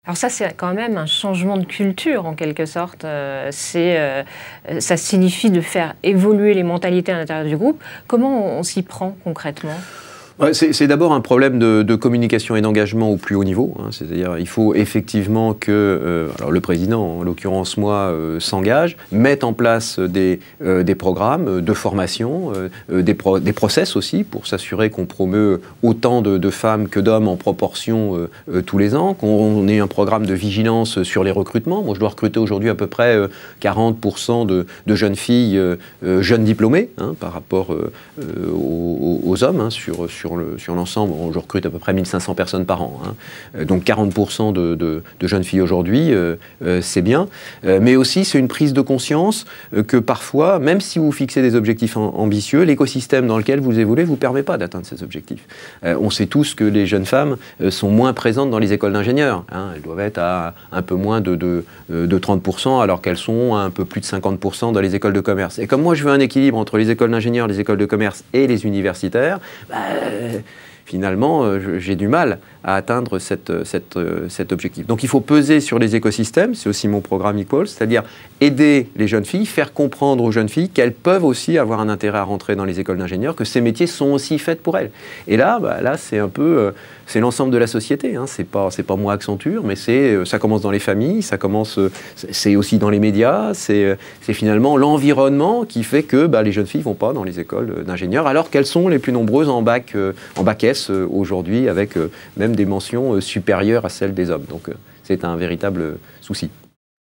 Alors ça, c'est quand même un changement de culture, en quelque sorte. Ça signifie de faire évoluer les mentalités à l'intérieur du groupe. Comment on s'y prend concrètement ? Ouais, c'est d'abord un problème de communication et d'engagement au plus haut niveau. Hein, c'est-à-dire il faut effectivement que alors le président, en l'occurrence moi, s'engage, mette en place des programmes de formation, des process aussi, pour s'assurer qu'on promeut autant de femmes que d'hommes en proportion tous les ans, qu'on ait un programme de vigilance sur les recrutements. Moi, je dois recruter aujourd'hui à peu près 40% de jeunes filles jeunes diplômées, hein, par rapport aux hommes, hein, sur l'ensemble. Je recrute à peu près 1500 personnes par an. Hein. Donc 40% de jeunes filles aujourd'hui, c'est bien. Mais aussi, c'est une prise de conscience que parfois, même si vous fixez des objectifs ambitieux, l'écosystème dans lequel vous évoluez ne vous permet pas d'atteindre ces objectifs. On sait tous que les jeunes femmes sont moins présentes dans les écoles d'ingénieurs. Hein. Elles doivent être à un peu moins de 30%, alors qu'elles sont à un peu plus de 50% dans les écoles de commerce. Et comme moi, je veux un équilibre entre les écoles d'ingénieurs, les écoles de commerce et les universitaires, finalement, j'ai du mal à atteindre cet objectif. Donc il faut peser sur les écosystèmes, c'est aussi mon programme Equals, c'est-à-dire aider les jeunes filles, faire comprendre aux jeunes filles qu'elles peuvent aussi avoir un intérêt à rentrer dans les écoles d'ingénieurs, que ces métiers sont aussi faits pour elles. Et là, c'est un peu, c'est l'ensemble de la société, hein. C'est pas moi Accenture, mais ça commence dans les familles, c'est aussi dans les médias, c'est finalement l'environnement qui fait que les jeunes filles vont pas dans les écoles d'ingénieurs, alors qu'elles sont les plus nombreuses en bac S aujourd'hui, avec même des mentions supérieures à celles des hommes. Donc c'est un véritable souci.